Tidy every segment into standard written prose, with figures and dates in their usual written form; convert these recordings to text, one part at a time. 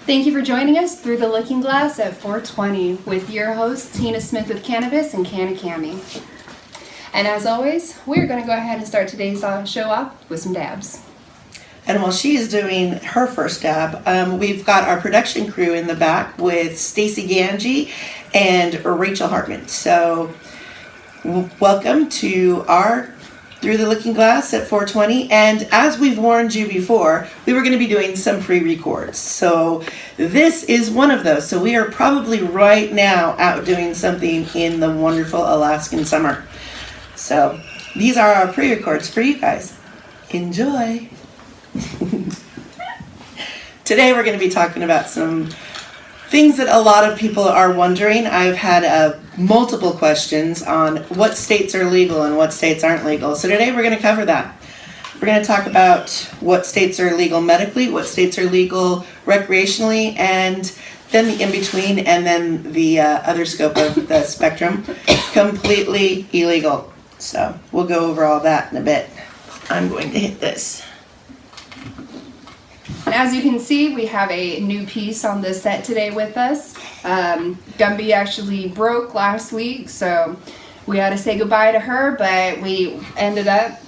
Thank you for joining us through the Looking Glass at 420 with your hosts, Tina Smith with Cannabis and Canna Camie. And as always, we're going to go ahead and start today's show off with some dabs. And while she's doing her first dab, we've got our production crew in the back with Stacy Ganji and Rachel Hartman. So welcome to our Through the Looking Glass at 420. And as we've warned you before, we were going to be doing some pre-records. So this is one of those. So we are probably right now out doing something in the wonderful Alaskan summer. So these are our pre-records for you guys. Enjoy. Today we're going to be talking about some things that a lot of people are wondering. I've had multiple questions on what states are legal and what states aren't legal. So today we're going to cover that. We're going to talk about what states are legal medically, what states are legal recreationally, and then the in-between, and then the other scope of the spectrum, completely illegal. So we'll go over all that in a bit. I'm going to hit this. And as you can see, we have a new piece on this set today with us. Gumby actually broke last week, so we had to say goodbye to her, but we ended up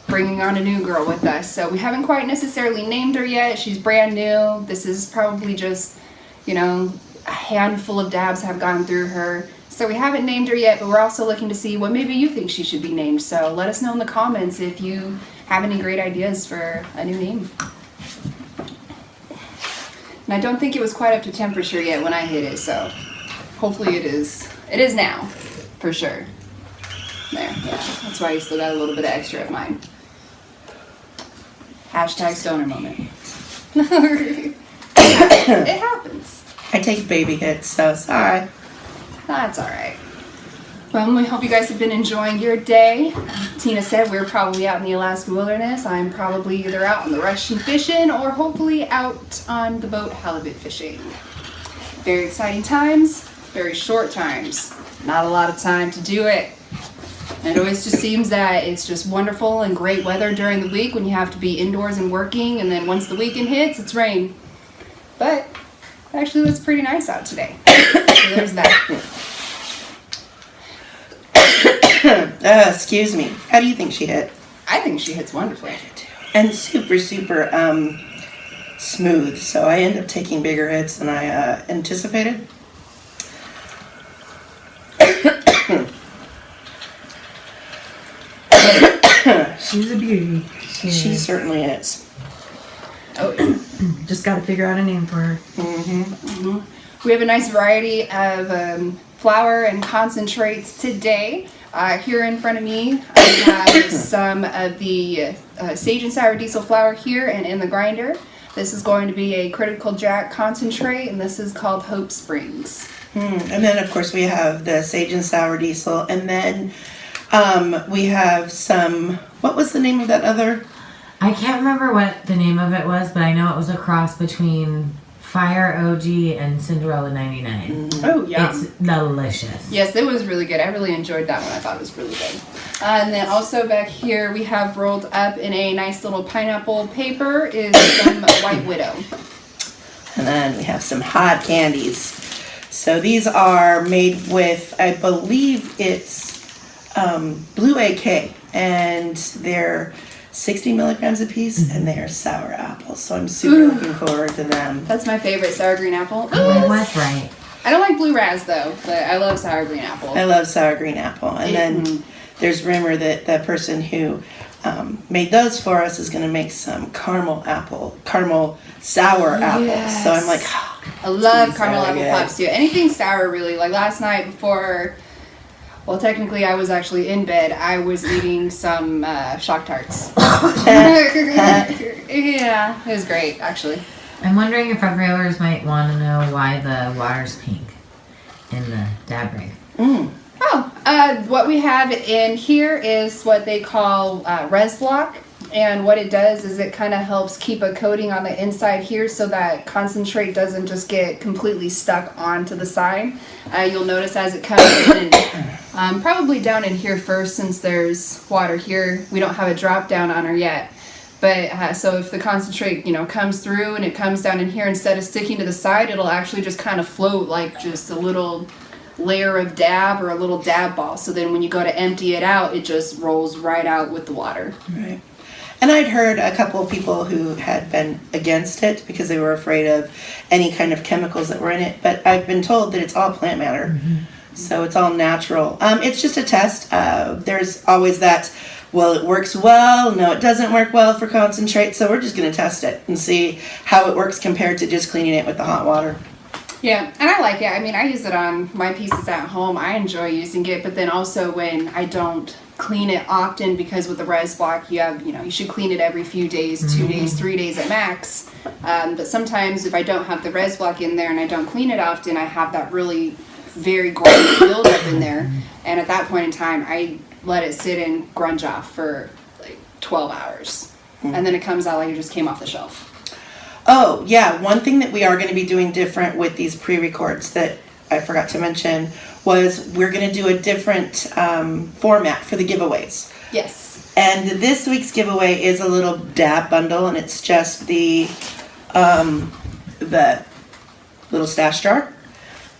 bringing on a new girl with us. So we haven't quite necessarily named her yet. She's brand new. This is probably just, a handful of dabs have gone through her. So we haven't named her yet, but we're also looking to see what maybe you think she should be named. So let us know in the comments if you have any great ideas for a new name. And I don't think it was quite up to temperature yet when I hit it, so hopefully it is. It is now, for sure. There, yeah. That's why you still got a little bit of extra of mine. Hashtag stoner moment. It happens. I take baby hits, so sorry. That's alright. Well, we hope you guys have been enjoying your day. Tina said we're probably out in the Alaska wilderness. I'm probably either out on the Russian fishing or hopefully out on the boat halibut fishing. Very exciting times, very short times. Not a lot of time to do it. And it always just seems that it's just wonderful and great weather during the week when you have to be indoors and working, and then once the weekend hits, it's rain. But actually, it looks pretty nice out today. So there's that. Excuse me. How do you think she hit? I think she hits wonderfully. And super smooth. So I end up taking bigger hits than I anticipated. She's a beauty. She certainly is. Oh, yeah. Just got to figure out a name for her. Mm-hmm. Mm-hmm. We have a nice variety of flower and concentrates today. Here in front of me, I have some of the sage and sour diesel flower here and in the grinder. This is going to be a Critical Jack concentrate, and this is called Hope Springs. And then, of course, we have the sage and sour diesel, and then we have some. What was the name of that other? I can't remember what the name of it was, but I know it was a cross between Fire OG and Cinderella 99. Oh, yeah. It's delicious. Yes, it was really good. I really enjoyed that one. I thought it was really good. And then also back here we have rolled up in a nice little pineapple paper is some White Widow. And then we have some hot candies. So these are made with, I believe it's Blue AK, and they're 60 milligrams a piece, and they are sour apples. So I'm super looking forward to them. That's my favorite, sour green apple. I was right. I don't like blue raz though, but I love sour green apple. I love sour green apple. And then there's rumor that the person who made those for us is going to make some caramel sour apples. Yes. So I'm like, I love caramel so apple good. pops too. Anything sour really. Like last night before, well technically I was actually in bed, I was eating some Shock Tarts. Yeah, it was great actually. I'm wondering if our viewers might want to know why the water's pink in the dab rig. What we have in here is what they call res block, and what it does is it kind of helps keep a coating on the inside here so that concentrate doesn't just get completely stuck onto the side. You'll notice as it comes in, probably down in here first since there's water here. We don't have a drop down on her yet. But so if the concentrate, comes through and it comes down in here, instead of sticking to the side, it'll actually just kind of float like just a little layer of dab or a little dab ball. So then when you go to empty it out, it just rolls right out with the water. Right. And I'd heard a couple of people who had been against it because they were afraid of any kind of chemicals that were in it. But I've been told that it's all plant matter. So it's all natural. It's just a test. There's always that, well, it works well. No, it doesn't work well for concentrate. So we're just going to test it and see how it works compared to just cleaning it with the hot water. Yeah, and I like it. I mean, I use it on my pieces at home. I enjoy using it, but then also when I don't clean it often, because with the res block you should clean it every few days, 2 days, 3 days at max. But sometimes if I don't have the res block in there and I don't clean it often, I have that really very grungy buildup in there. And at that point in time, I let it sit and grunge off for like 12 hours. And then it comes out like it just came off the shelf. Oh, yeah. One thing that we are going to be doing different with these pre-records that I forgot to mention was we're going to do a different format for the giveaways. Yes. And this week's giveaway is a little dab bundle, and it's just the little stash jar.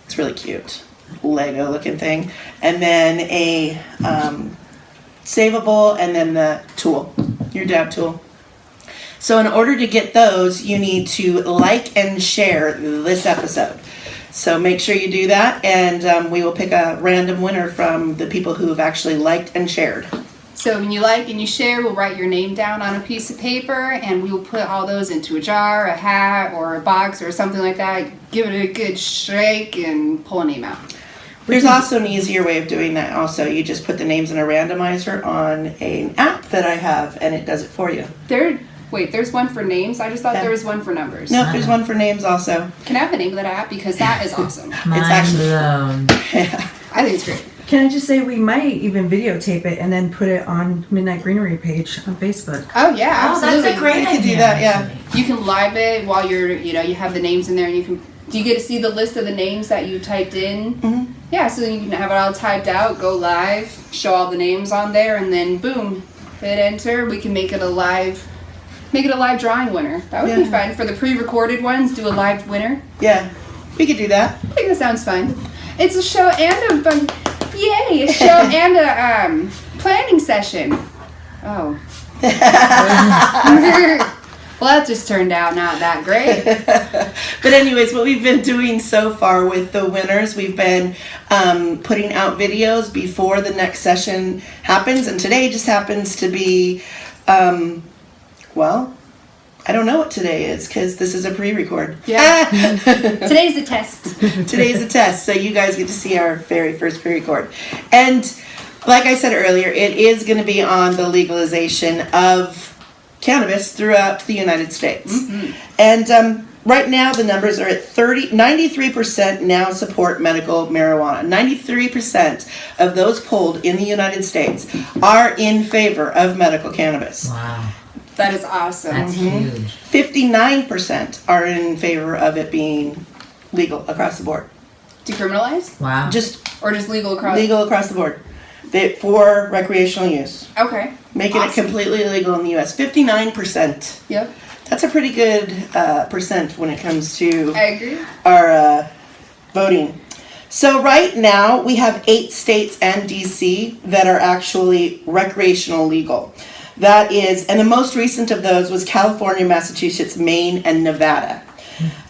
It's really cute. Lego looking thing. And then a savable, and then the tool, your dab tool. So in order to get those, you need to like and share this episode. So make sure you do that, and we will pick a random winner from the people who have actually liked and shared. So when you like and you share, we'll write your name down on a piece of paper, and we will put all those into a jar, a hat, or a box, or something like that. Give it a good shake and pull a name out. There's also an easier way of doing that also. You just put the names in a randomizer on an app that I have, and it does it for you. There's one for names? I just thought there was one for numbers. No, there's one for names also. Can I have the name of that app? Because that is awesome. It's actually blown. I think it's great. Can I just say we might even videotape it and then put it on Midnight Greenery page on Facebook? Oh, yeah, Oh, absolutely. that's a great You idea. can do that, yeah. You can live it while you're, you have the names in there, and you can. Do you get to see the list of the names that you typed in? Mm-hmm. Yeah, so then you can have it all typed out, go live, show all the names on there, and then boom, hit enter. We can make it a live drawing winner. That would be Yeah. fun. For the pre-recorded ones, do a live winner. Yeah, we could do that. I think that sounds fun. It's a show and a show and a planning session. Oh. Well, that just turned out not that great. But anyways, what we've been doing so far with the winners, we've been putting out videos before the next session happens, and today just happens to be, well, I don't know what today is because this is a pre-record. Yeah. Today's a test. Today's a test, so you guys get to see our very first pre-record. And like I said earlier, it is going to be on the legalization of cannabis throughout the United States. Mm-hmm. And right now the numbers are at 93% now support medical marijuana. 93% of those polled in the United States are in favor of medical cannabis. Wow. That is awesome. That's huge. 59% are in favor of it being legal across the board. Decriminalized? Wow. Just Or just legal across? legal across the board. For recreational use. Okay. Making it Awesome. completely illegal in the U.S. 59%. Yep. That's a pretty good percent when it comes to I agree. our voting. So right now we have 8 states and DC that are actually recreational legal. That is, and the most recent of those was California, Massachusetts, Maine, and Nevada.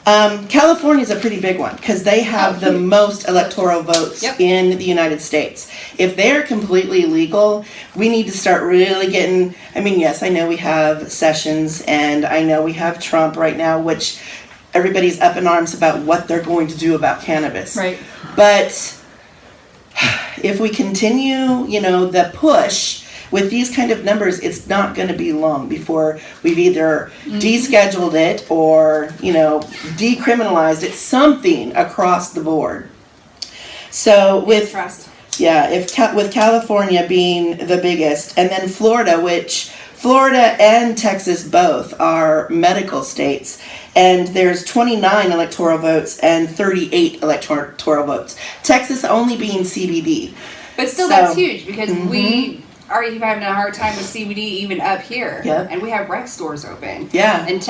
California is a pretty big one because they have the most electoral votes Yep. in the United States. If they're completely legal, we need to start really getting, I mean, yes, I know we have Sessions and I know we have Trump right now, which everybody's up in arms about what they're going to do about cannabis. Right. But if we continue, the push with these kind of numbers, it's not going to be long before we've either descheduled it or, decriminalized it, something across the board. So with with California being the biggest, and then Florida, which Florida and Texas both are medical states, and there's 29 electoral votes and 38 electoral votes. Texas only being CBD. But still, So, that's huge because are even having a hard time with CBD even up here. Yeah. And we have rec stores open. Yeah. And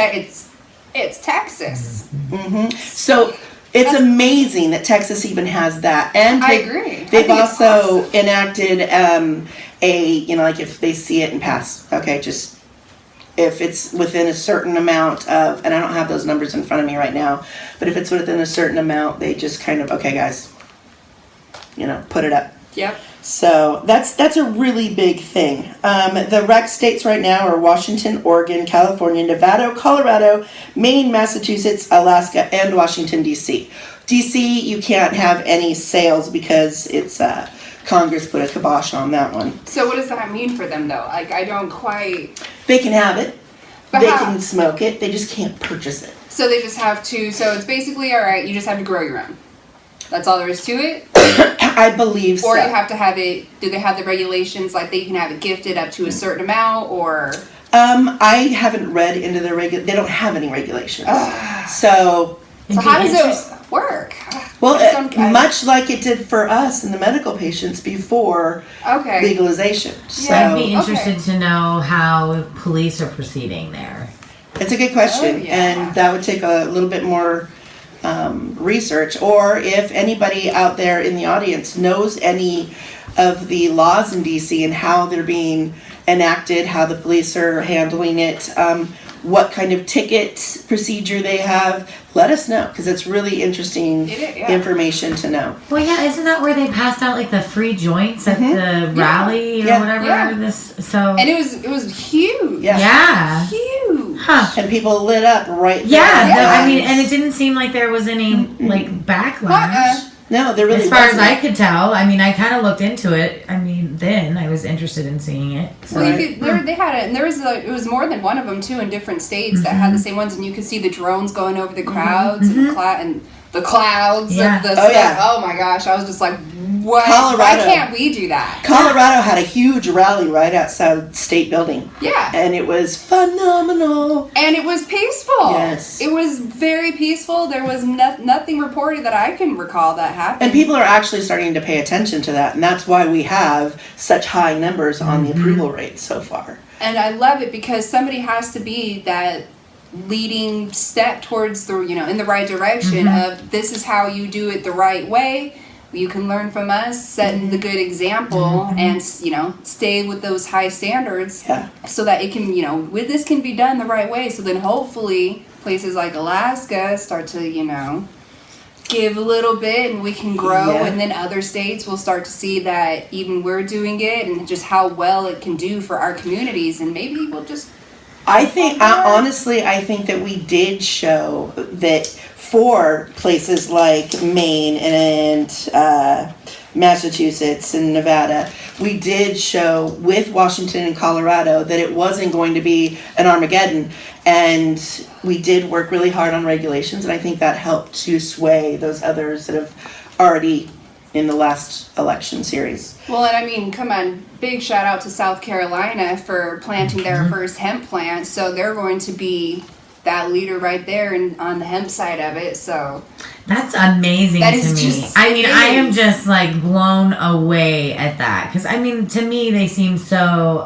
it's Texas. So it's amazing that Texas even has that. And I agree. I They've think it's also awesome. enacted like if they see it and pass, okay, just if it's within a certain amount of, and I don't have those numbers in front of me right now, but if it's within a certain amount, they just kind of, okay, guys, put it up. Yep. So that's a really big thing. The rec states right now are Washington, Oregon, California, Nevada, Colorado, Maine, Massachusetts, Alaska, and Washington, D.C. D.C., you can't have any sales because it's Congress put a kibosh on that one. So what does that mean for them though? Like I don't quite. They can have it. But They how? can smoke it. They just can't purchase it. So they just have to. So it's basically all right. You just have to grow your own. That's all there is to it. I believe so. Or you have to have it. Do they have the regulations like they can have it gifted up to a certain amount or? I haven't read into the They don't have any regulations. So How does it work? Well, I just don't- much like it did for us and the medical patients before Okay. legalization. So I'd be interested to know how police are proceeding there. it's a good question, Oh, yeah. and that would take a little bit more research. Or if anybody out there in the audience knows any of the laws in DC and how they're being enacted, how the police are handling it, what kind of ticket procedure they have, let us know, because it's really interesting information to know. Well, yeah, isn't that where they passed out like the free joints at the rally or Yeah. whatever? Yeah. So And it was huge. yeah. Huge. Huh. And people lit up right Yeah, there. I mean, and it didn't seem like there was any like backlash. No, there really As far as wasn't. I could tell, I mean, I kind of looked into it. I mean, then I was interested in seeing it. So. Well, they had it, and there was it was more than one of them too in different states that had the same ones, and you could see the drones going over the crowds and the clouds Yeah. of the Oh, stuff. yeah. Oh my gosh, I was just like, what? Colorado. Why can't we do that? Colorado had a huge rally right outside State Building. Yeah. And it was phenomenal. And it was peaceful. Yes. It was very peaceful. There was nothing reported that I can recall that happened. And people are actually starting to pay attention to that. And that's why we have such high numbers on the approval rate so far. And I love it because somebody has to be that leading step towards the, in the right direction of this is how you do it the right way. You can learn from us, setting the good example and, stay with those high standards so that it can, this can be done the right way. So then hopefully places like Alaska start to, give a little bit and we can grow and then other states will start to see that even we're doing it and just how well it can do for our communities and maybe we'll just honestly, I think that we did show that for places like Maine and Massachusetts and Nevada, we did show with Washington and Colorado that it wasn't going to be an Armageddon. And we did work really hard on regulations, and I think that helped to sway those others that have already in the last election series. Well, and I mean, come on, big shout out to South Carolina for planting their first hemp plant. So they're going to be that leader right there on the hemp side of it. So that's amazing that to is me. just, I mean, I am just like blown away at that. Because, I mean, to me, they seem so,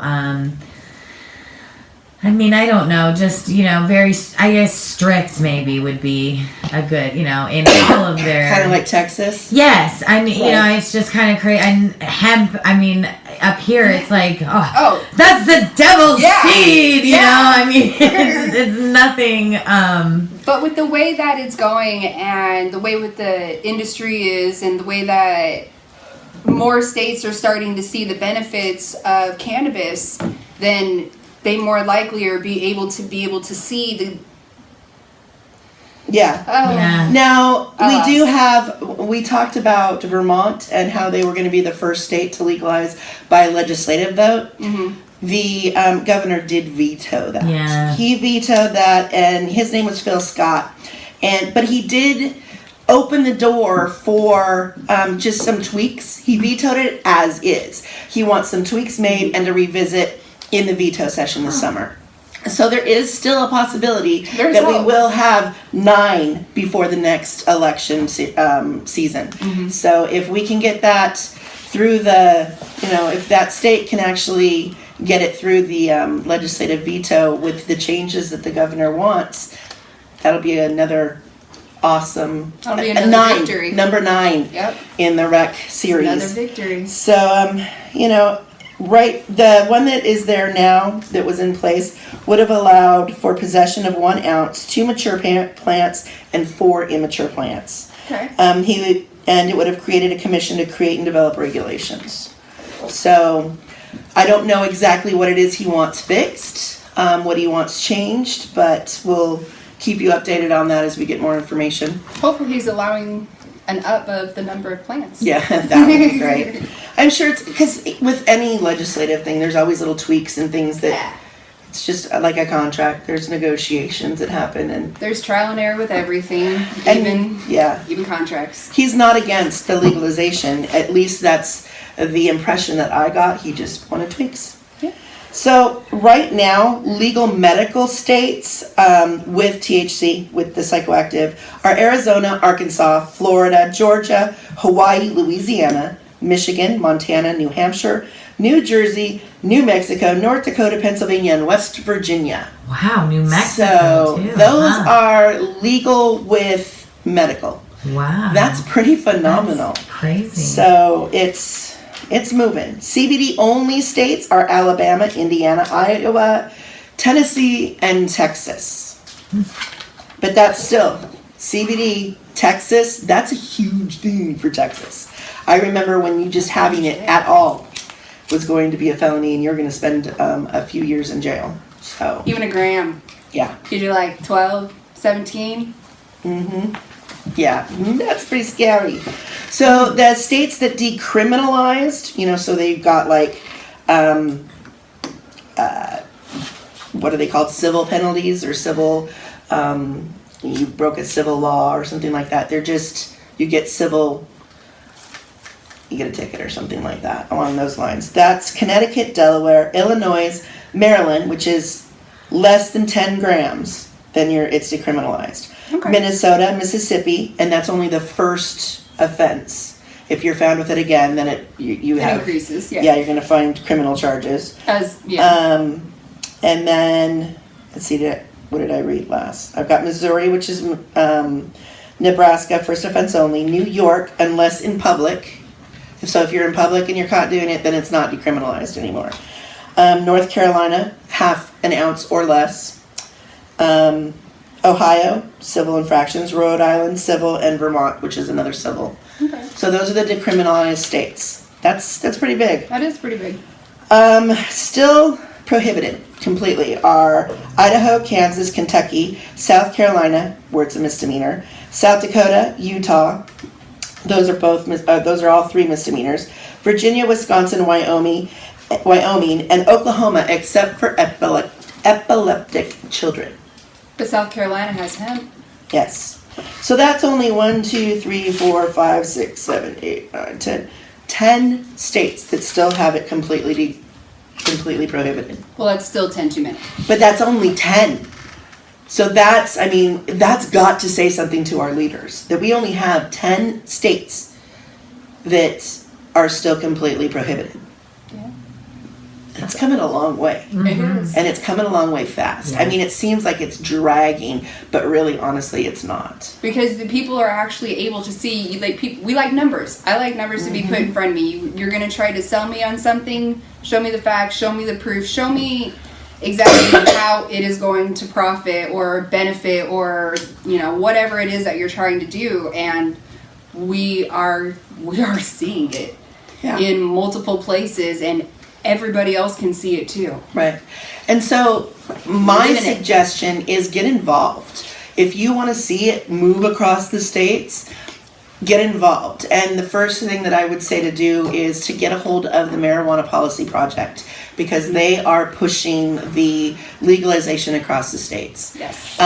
I don't know, just, very, I guess strict maybe would be a good, in all of their... Kind of like Texas? Yes. I mean, Right. it's just kind of crazy. And hemp, I mean, up here it's like, Oh. that's the devil's seed, Yeah. I mean, it's nothing... But with the way that it's going and the way with the industry is and the way that more states are starting to see the benefits of cannabis, then they more likely are be able to see the... Yeah. Yeah. Now, we talked about Vermont and how they were going to be the first state to legalize by legislative vote. Mm-hmm. The governor did veto that. Yeah. He vetoed that, and his name was Phil Scott. But he did open the door for just some tweaks. He vetoed it as is. He wants some tweaks made and to revisit in the veto session this summer. So there is still a possibility There's that we hope. will have 9 before the next election season. So if we can get that through the, if that state can actually get it through the legislative veto with the changes that the governor wants, that'll be another awesome, That'll be another victory. Number 9 Yep. in the rec series. Another victory. So, right, the one that is there now that was in place would have allowed for possession of 1 ounce, 2 mature plants, and 4 immature plants. Okay. And it would have created a commission to create and develop regulations. So, I don't know exactly what it is he wants fixed, what he wants changed, but we'll keep you updated on that as we get more information. Hopefully he's allowing an up of the number of plants. Yeah, that would be great. I'm sure it's because with any legislative thing, there's always little tweaks and things that it's just like a contract. There's negotiations that happen, and There's trial and error with everything, And- even contracts. he's not against the legalization. At least that's the impression that I got. He just wanted tweaks. Yeah. So right now, legal medical states with THC, with the psychoactive, are Arizona, Arkansas, Florida, Georgia, Hawaii, Louisiana, Michigan, Montana, New Hampshire, New Jersey, New Mexico, North Dakota, Pennsylvania, and West Virginia. Wow, New Mexico So too. those huh? are legal with medical. Wow. That's pretty phenomenal. That's crazy. So it's moving. CBD only states are Alabama, Indiana, Iowa, Tennessee, and Texas. But that's still CBD, Texas, that's a huge thing for Texas. I remember when you just having it at all was going to be a felony and you're going to spend a few years in jail. So, Even a gram. yeah. You do like 12, 17. Yeah, that's pretty scary. So the states that decriminalized, so they've got like, what are they called? Civil penalties or civil, you broke a civil law or something like that. They're just, you get a ticket or something like that along those lines. That's Connecticut, Delaware, Illinois, Maryland, which is less than 10 grams, then it's decriminalized. Okay. Minnesota, Mississippi, and that's only the first offense. If you're found with it again, then you It have increases, yeah, you're gonna find criminal charges. Yeah. And then let's see, what did I read last? I've got Missouri, which is Nebraska, first offense only. New York, unless in public. So if you're in public and you're caught doing it, then it's not decriminalized anymore. North Carolina, half an ounce or less. Ohio, civil infractions. Rhode Island, civil, and Vermont, which is another civil. Okay. So those are the decriminalized states. That's pretty big. That is pretty big. Still prohibited completely are Idaho, Kansas, Kentucky, South Carolina, where it's a misdemeanor, South Dakota, Utah. Those are all 3 misdemeanors. Virginia, Wisconsin, Wyoming, and Oklahoma, except for epileptic children. But South Carolina has hemp. Yes. So that's only 1, 2, 3, 4, 5, 6, 7, 8, 9, 10. 10 states that still have it completely prohibited. Well, that's still 10 too many. But that's only 10. So that's got to say something to our leaders, that we only have 10 states that are still completely prohibited. Yeah. It's coming a long way. It is. And it's coming a long way fast. Yeah. I mean, it seems like it's dragging, but really, honestly, it's not. Because the people are actually able to see, we like numbers. I like numbers to be put in front of me. You're going to try to sell me on something, show me the facts, show me the proof, show me exactly how it is going to profit or benefit or, whatever it is that you're trying to do. And we are seeing it in multiple places, and everybody else can see it too. Right. And so my Living it. suggestion is get involved. If you want to see it move across the states, get involved. And the first thing that I would say to do is to get a hold of the Marijuana Policy Project, because they are pushing the legalization across the states. Yes.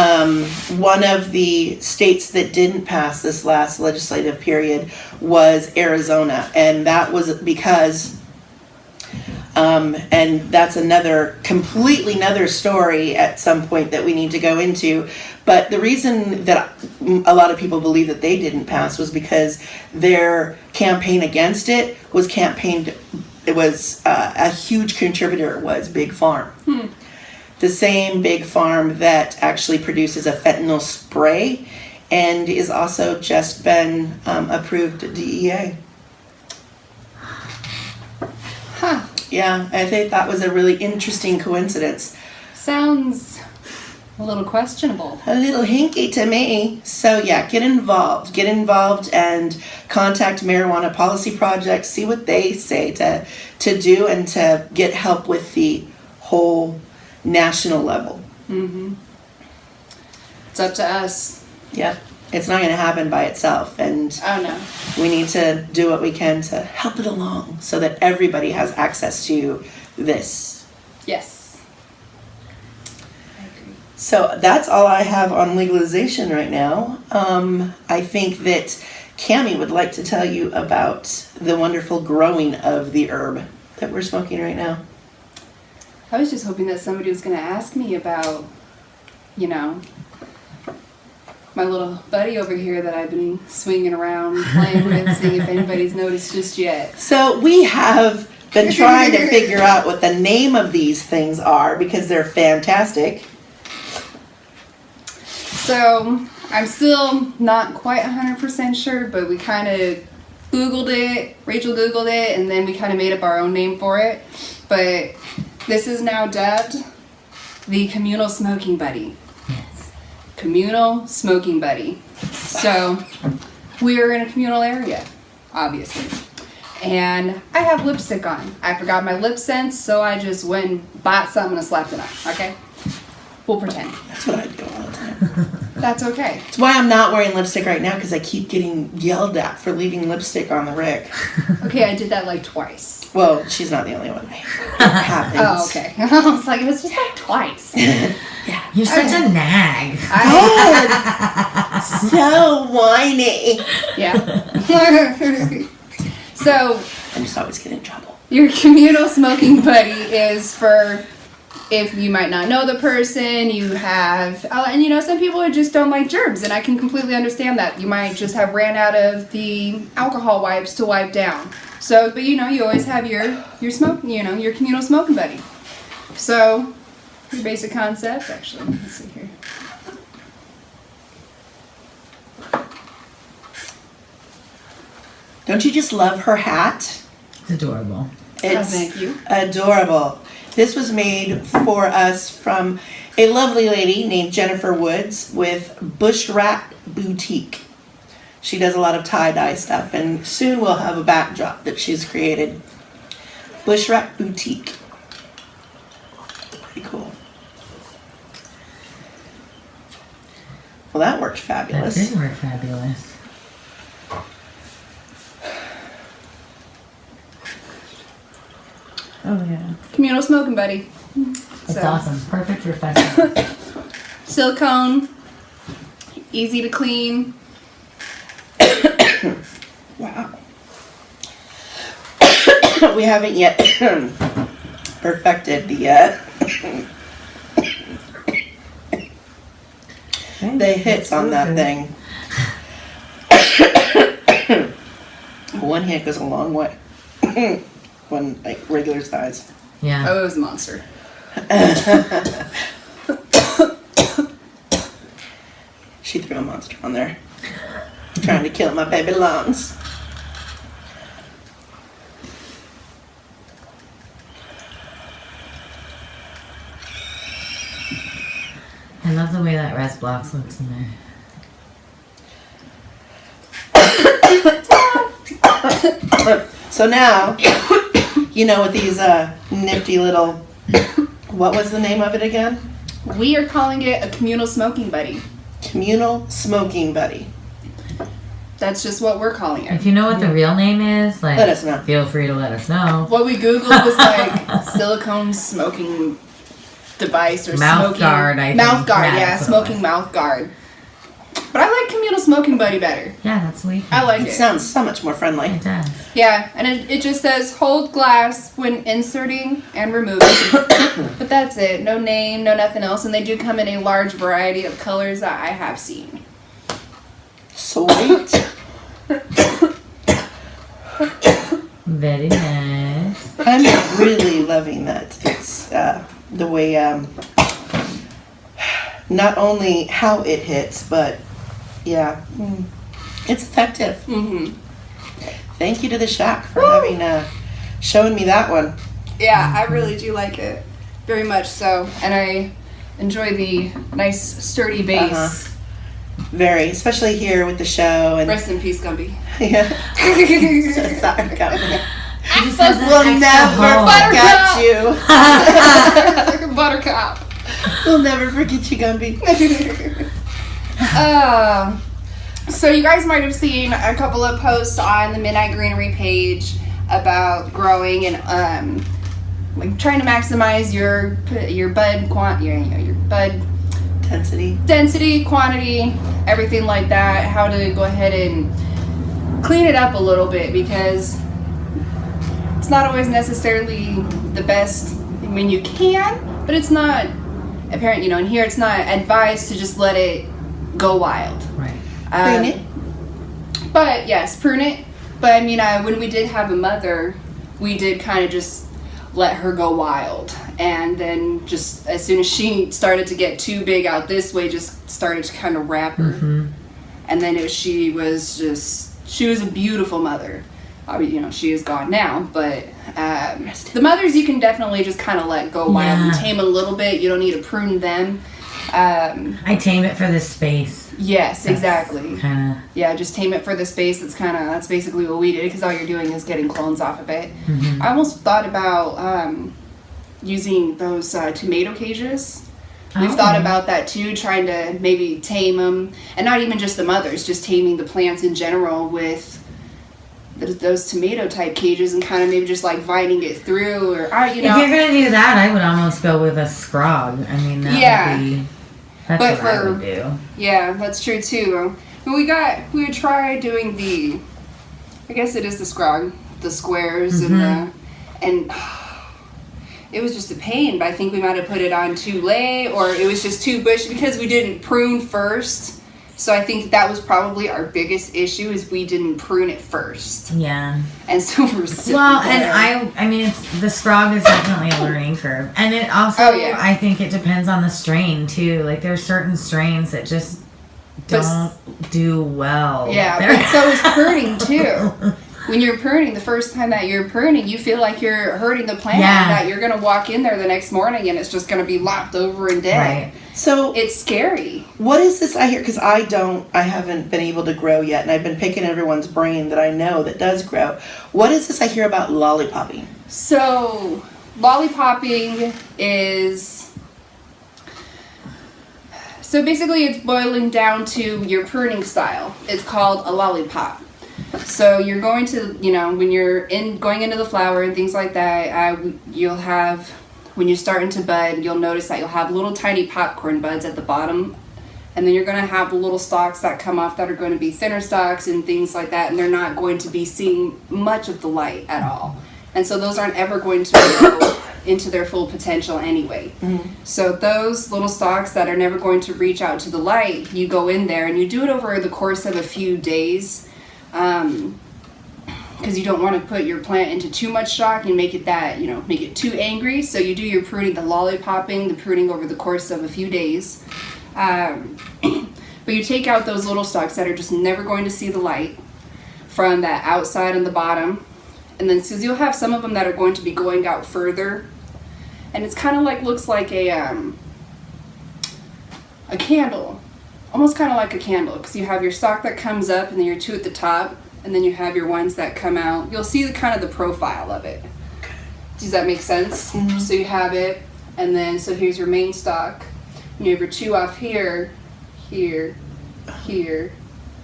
One of the states that didn't pass this last legislative period was Arizona, and that was because And that's completely another story at some point that we need to go into. But the reason that a lot of people believe that they didn't pass was because their campaign against it was a huge contributor was Big Farm. The same Big Farm that actually produces a fentanyl spray and is also just been approved at DEA. Huh. Yeah, I think that was a really interesting coincidence. Sounds a little questionable. A little hinky to me. So yeah, get involved. Get involved and contact Marijuana Policy Project. See what they say to do and to get help with the whole national level. Mm-hmm. It's up to us. Yep. It's not going to happen by itself. And Oh, no. we need to do what we can to help it along so that everybody has access to this. Yes. I agree. So that's all I have on legalization right now. I think that Camie would like to tell you about the wonderful growing of the herb that we're smoking right now. I was just hoping that somebody was going to ask me about, my little buddy over here that I've been swinging around playing with, seeing if anybody's noticed just yet. So we have been trying to figure out what the name of these things are because they're fantastic. So I'm still not quite 100% sure, but we kind of Googled it, Rachel Googled it, and then we kind of made up our own name for it. But this is now dubbed the Communal Smoking Buddy. Communal Smoking Buddy. So we're in a communal area, obviously. And I have lipstick on. I forgot my lip sense, so I just went and bought something and slapped it on, okay? We'll pretend. That's what I do all the time. That's okay. That's why I'm not wearing lipstick right now because I keep getting yelled at for leaving lipstick on the rig. Okay, I did that like twice. Well, she's not the only one. It happens. Oh, okay. I was like, it was just like twice. Yeah. You're such a nag. God, so whiny. Yeah. So, I just always get in trouble. your communal smoking buddy is for if you might not know the person, you have, and some people just don't like germs, and I can completely understand that. You might just have ran out of the alcohol wipes to wipe down. So, but you always have your smoke, your communal smoking buddy. So, your basic concept, actually, let's see here. Don't you just love her hat? It's adorable. It's thank you. adorable. This was made for us from a lovely lady named Jennifer Woods with Bush Rat Boutique. She does a lot of tie-dye stuff, and soon we'll have a backdrop that she's created. Bush Rat Boutique. Pretty cool. Well, that worked That fabulous. did work fabulous. Oh yeah. Communal smoking buddy. It's awesome. Perfect for festivals. Silicone, easy to clean. Wow. We haven't yet perfected the hits on that thing. One hit goes a long way. One like regular size. Yeah. Oh, it was a monster. She threw a monster on there. Trying to kill my baby lungs. I love the way that res blocks looks in there. So now, with these nifty little, what was the name of it again? We are calling it a communal smoking buddy. Communal Smoking Buddy. That's just what we're calling it. If you know what the real name is, like, Let us know. feel free to let us know. What we Googled was like silicone smoking device or Mouth smoking guard, I think. mouth guard, Yeah, yeah, that's what it smoking was. mouth guard. But I like being a smoking buddy better. Yeah, that's sweet. I like It it. sounds so much more friendly. It does. Yeah, and it just says hold glass when inserting and removing. But that's it. No name, no nothing else. And they do come in a large variety of colors that I have seen. Sweet. Very nice. I'm really loving that. It's the way, not only how it hits, but yeah, it's effective. Mm-hmm. Thank you to the Shack for having showing me that one. Yeah, I really do like it. Very much so. And I enjoy the nice sturdy base. Uh-huh. Very, especially here with the show and Rest in peace, Gumby. yeah. So sorry, Gumby. Access We'll never forget you. Buttercup. We'll never forget you, Gumby. So you guys might have seen a couple of posts on the Midnight Greenery page about growing and like trying to maximize your bud your bud density, quantity, everything like that. How to go ahead and clean it up a little bit, because it's not always necessarily the best when you can, but it's not apparent, and here it's not advised to just let it go wild. Right. Prune it. But yes, prune it. But I mean, when we did have a mother, we did kind of just let her go wild. And then just as soon as she started to get too big out this way, just started to kind of wrap her. Mm-hmm. And then she was a beautiful mother. She is gone now, but the mothers you can definitely just kind of let go wild and tame a little bit. You don't need to prune them. I tame it for the space. Yes, exactly. Kinda. Yeah, just tame it for the space. That's basically what we did, because all you're doing is getting clones off of it. Mm-hmm. I almost thought about using those tomato cages. We've thought about that too, trying to maybe tame them, and not even just the mothers, just taming the plants in general with those tomato type cages, and kind of maybe just like vining it through, or If you're gonna do that, I would almost go with a scrog. I mean, that would be. That's But what I would do. Yeah, that's true too. But we would try doing I guess it is the scrog, the squares, and it was just a pain. But I think we might have put it on too late, or it was just too bushy because we didn't prune first. So I think that was probably our biggest issue, is we didn't prune it first. Yeah. And so we're sitting Well, there. and I mean, the scrog is definitely a learning curve, and it also, I think it depends on the strain too. Like there's certain strains that just don't do well. Yeah, but so is pruning too. When you're pruning, the first time that you're pruning, you feel like you're hurting the plant, that you're going to walk in there the next morning and it's just going to be lopped over and dead. Right. So it's scary. What is this I hear? Because I haven't been able to grow yet, and I've been picking everyone's brain that I know that does grow. What is this I hear about lollipopping? So lollipopping is... So basically it's boiling down to your pruning style. It's called a lollipop. So you're going to, when you're going into the flower and things like that, you'll have, when you're starting to bud, you'll notice that you'll have little tiny popcorn buds at the bottom. And then you're going to have the little stalks that come off that are going to be thinner stalks and things like that. And they're not going to be seeing much of the light at all. And so those aren't ever going to go into their full potential anyway. Mm-hmm. So those little stalks that are never going to reach out to the light, you go in there and you do it over the course of a few days. Because you don't want to put your plant into too much shock and make it make it too angry. So you do your pruning, the lollipopping, the pruning over the course of a few days. But you take out those little stalks that are just never going to see the light from that outside and the bottom. And then so you'll have some of them that are going to be going out further. And it's kind of looks like a candle. Almost kind of like a candle, because you have your stalk that comes up and then your two at the top, and then you have your ones that come out. You'll see the profile of it. Does that make sense? Mm-hmm. So you have it, and then so here's your main stalk. And you have your two off here, here, here,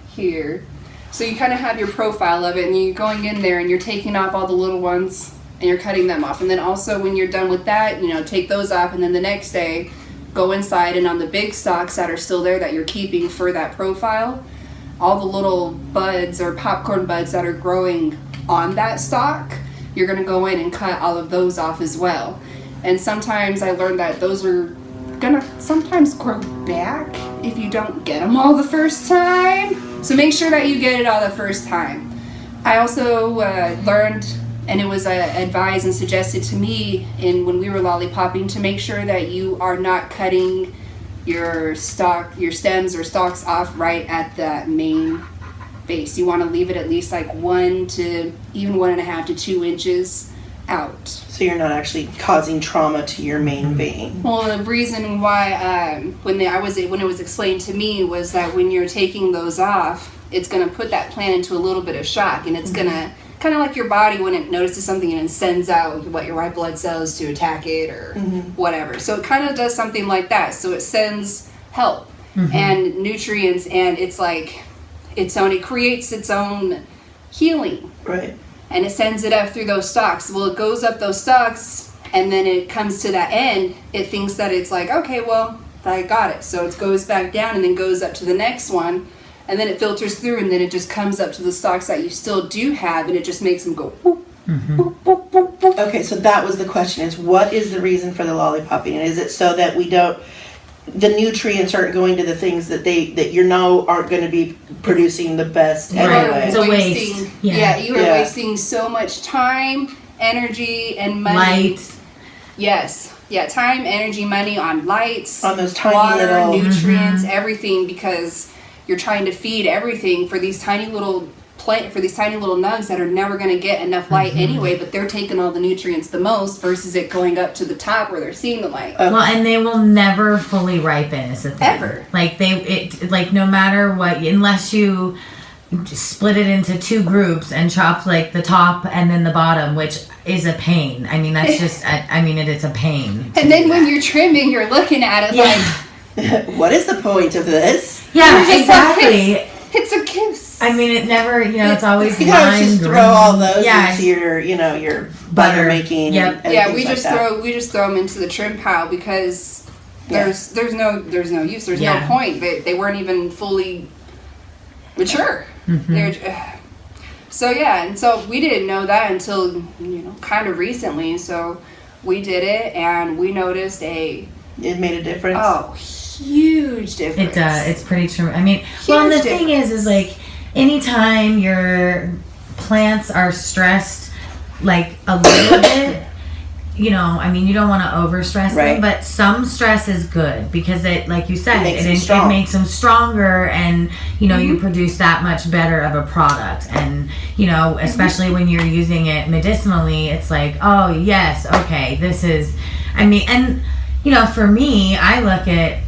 here. So you kind of have your profile of it, and you're going in there and you're taking off all the little ones and you're cutting them off. And then also when you're done with that, take those off, and then the next day go inside, and on the big stalks that are still there that you're keeping for that profile, all the little buds or popcorn buds that are growing on that stalk, you're going to go in and cut all of those off as well. And sometimes I learned that those are going to sometimes grow back if you don't get them all the first time. So make sure that you get it all the first time. I also learned, and it was advised and suggested to me when we were lollipopping, to make sure that you are not cutting your stems or stalks off right at the main base. You want to leave it at least like 1 to even 1.5 to 2 inches out. So you're not actually causing trauma to your main vein. Well, the reason why when it was explained to me was that when you're taking those off, it's going to put that plant into a little bit of shock, and it's going to kind of like your body when it notices something and it sends out your white blood cells to attack it or whatever. So it kind of does something like that. So it sends help and nutrients, and it's like it creates its own healing. Right. And it sends it up through those stalks. Well, it goes up those stalks, and then it comes to that end. It thinks that it's like, okay, well, I got it. So it goes back down and then goes up to the next one. And then it filters through, and then it just comes up to the stalks that you still do have, and it just makes them go whoop, whoop, whoop, whoop, whoop. Okay, so that was the question, is what is the reason for the lollipopping? And is it so that the nutrients aren't going to the things that you know aren't going to be producing the best anyway? It's a waste. Yeah, you are wasting so much time, energy, and money. Light. Yes. Yeah, time, energy, money on lights, on those tiny water, little nutrients, everything, because you're trying to feed everything for these tiny little nugs that are never going to get enough light anyway, but they're taking all the nutrients the most versus it going up to the top where they're seeing the light. Well, and they will never fully ripen is the thing. Ever. Like no matter what, unless you split it into 2 groups and chop like the top and then the bottom, which is a pain. I mean, that's just, it's a pain. And then when you're trimming, you're looking at it like, what is the point of this? Yeah, exactly. It's a kiss. I mean, it never, it's always you lime just green. throw all those into your butter making. Yep. And we just throw them into the trim pile because there's no use. There's no point. They weren't even fully mature. So we didn't know that until kind of recently. So we did it, and we noticed it made a difference. Oh, huge difference. It does. It's pretty true. I mean, well, the thing is like anytime your plants are stressed like a little bit, you don't want to overstress them, but some stress is good because it, like you said, it makes them stronger, and you produce that much better of a product. And especially when you're using it medicinally, it's like, oh yes, okay, this is, and for me, I look at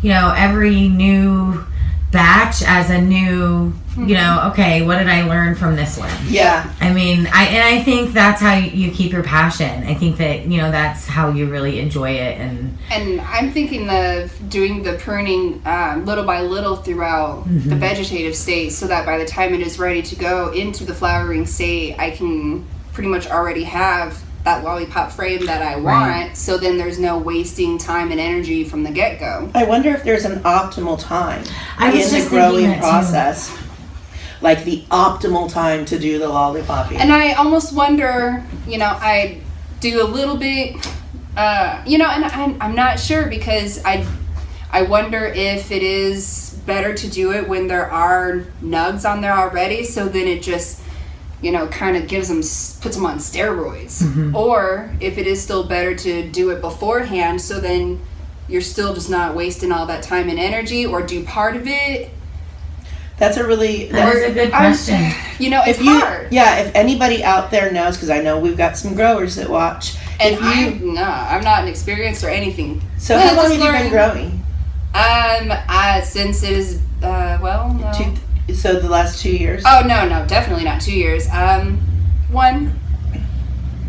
every new batch as a new, okay, what did I learn from this one? Yeah. I think that's how you keep your passion. I think that, that's how you really enjoy it. And I'm thinking of doing the pruning little by little throughout the vegetative state, so that by the time it is ready to go into the flowering state, I can pretty much already have that lollipop frame that I want, so then there's no wasting time and energy from the get-go. I wonder if there's an optimal time in the growing process. Like the optimal time to do the lollipopping. And I almost wonder, I do a little bit, and I'm not sure, because I wonder if it is better to do it when there are nugs on there already, so then it just kind of puts them on steroids. Or if it is still better to do it beforehand, so then you're still just not wasting all that time and energy, or do part of it. That's a good question. It's hard. Yeah, if anybody out there knows, because I know we've got some growers that watch. And I'm not experienced or anything. So how long have you been growing? Since it is, no. So the last 2 years? Oh, no, definitely not 2 years.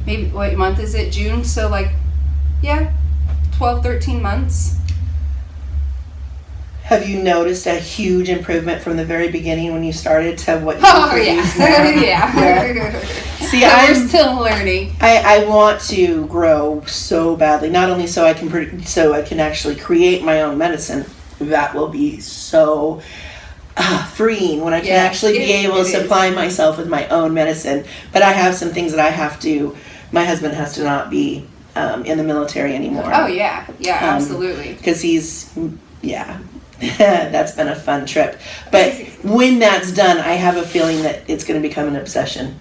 Maybe, what month is it? June? So 12, 13 months. Have you noticed a huge improvement from the very beginning when you started to what you produce now? Yeah. See, we're still learning. I want to grow so badly, not only so I can actually create my own medicine. That will be so freeing when I can Yeah, actually be able to it is. supply myself with my own medicine. But I have some things that I have to. My husband has to not be in the military anymore. Oh yeah, absolutely. Because that's been a fun trip. But when that's done, I have a feeling that it's going to become an obsession.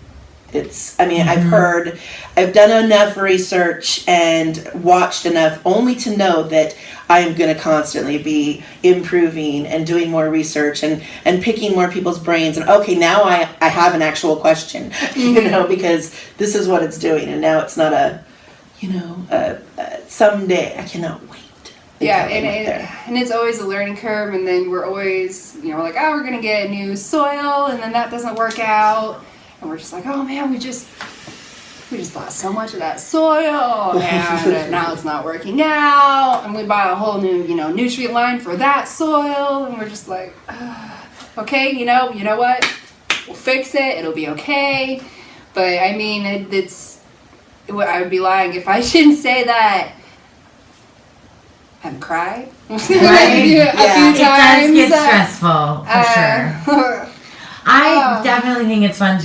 I've done enough research and watched enough only to know that I'm going to constantly be improving and doing more research and picking more people's brains. And okay, now I have an actual question, because this is what it's doing. And now it's not someday. I cannot wait. Yeah, and it's always a learning curve, and then we're always, we're like, oh, we're going to get new soil, and then that doesn't work out. And we're just like, oh man, we just bought so much of that soil, and now it's not working out. And we buy a whole new, nutrient line for that soil, and we're just like, okay, you know what? We'll fix it. It'll be okay. But I mean, I would be lying if I didn't say that. I've cried a few times. It does get stressful, for sure. I definitely think it's fun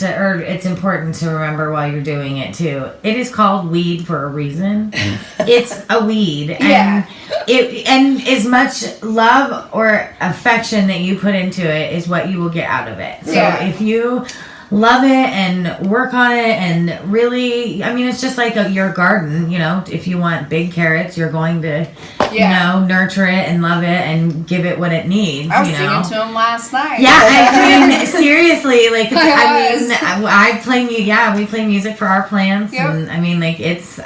or it's important to remember while you're doing it too. It is called weed for a reason. It's a weed, and and as much love or affection that you put into it is what you will get out of it. So if you love it and work on it and really, it's just like your garden, if you want big carrots, you're going to, nurture it and love it and give it what it needs. I was singing to him last night. Yeah, seriously, we play music for our plants, and it's,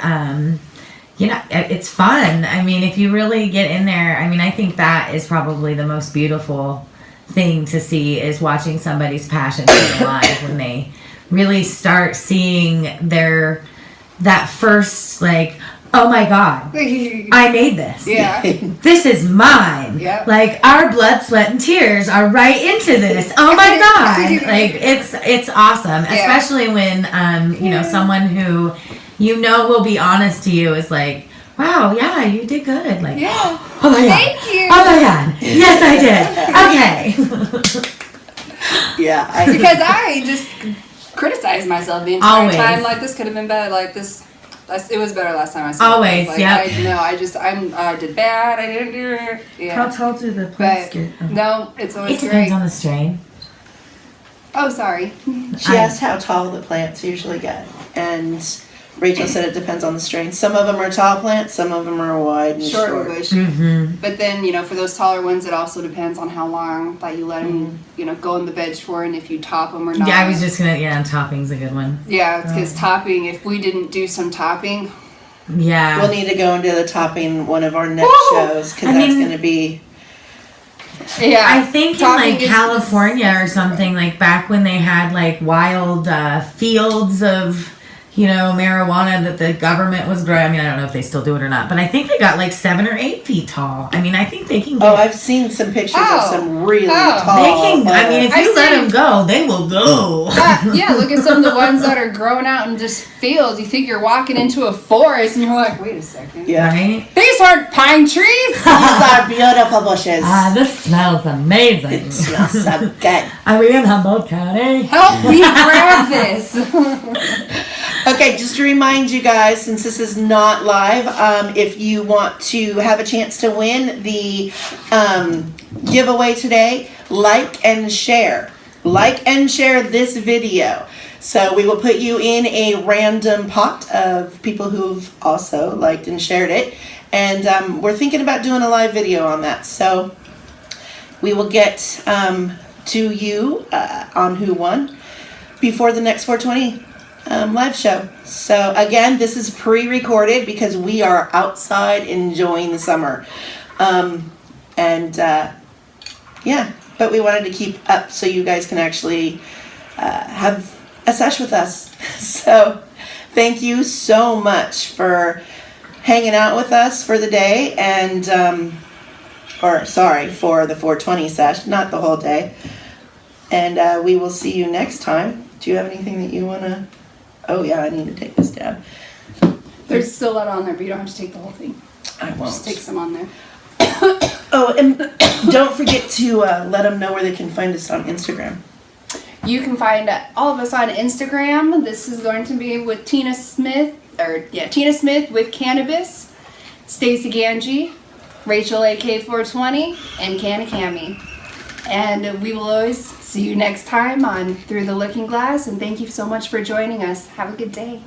it's fun. If you really get in there, I think that is probably the most beautiful thing to see is watching somebody's passion come alive when they really start seeing that first, oh my God, I made this. Yeah. This is mine. Yep. Our blood, sweat, and tears are right into this. Oh my God. It's awesome. Yeah. Especially when, someone who, will be honest to you is like, wow, yeah, you did good. Oh my God. Thank you. Oh my God. Yes, I did. Okay. Yeah. Because I just criticize myself the entire time. This could have been better. It was better last time I saw Always, it. I did bad. I didn't do it. Yeah. How tall do the plants get? No, it's always It depends on the strain. Oh, sorry. She asked how tall the plants usually get, and Rachel said it depends on the strain. Some of them are tall plants, some of them are wide and short. And bushy. Mm-hmm. But then, for those taller ones, it also depends on how long that you let them, go in the veg for, and if you top them or not. Yeah, I was just gonna. Yeah, topping's a good one. Yeah, because topping. If we didn't do some topping. Yeah. We'll need to go into the topping one of our next shows because that's going to be. Yeah, I think in California or something, back when they had wild fields of marijuana that the government was growing. I don't know if they still do it or not, but I think they got 7 or 8 feet tall. I think they can get... Oh, I've seen some pictures of some really tall... They can... if you let them go, they will go. Yeah, look at some of the ones that are growing out in just fields. You think you're walking into a forest and you're like, wait a second. Yeah. Right? These aren't pine trees! These are beautiful bushes. This smells amazing. It smells so good. Are we in Humboldt County? Help me grab this! Okay, just to remind you guys, since this is not live, if you want to have a chance to win the giveaway today, like and share. Like and share this video. So we will put you in a random pot of people who've also liked and shared it. And we're thinking about doing a live video on that. So we will get to you on who won before the next 420 live show. So again, this is pre-recorded because we are outside enjoying the summer. But we wanted to keep up so you guys can actually have a sesh with us. So thank you so much for hanging out with us for the day and for the 420 sesh, not the whole day. And we will see you next time. Do you have anything that you want to... Oh yeah, I need to take this down. There's still a lot on there, but you don't have to take the whole thing. I won't. Just take some on there. Oh, and don't forget to let them know where they can find us on Instagram. You can find all of us on Instagram. This is going to be with Tina Smith with Cannabis, Stacey Ganji, Rachel AK420, and Canna Camie. And we will always see you next time on Through the Looking Glass. And thank you so much for joining us. Have a good day.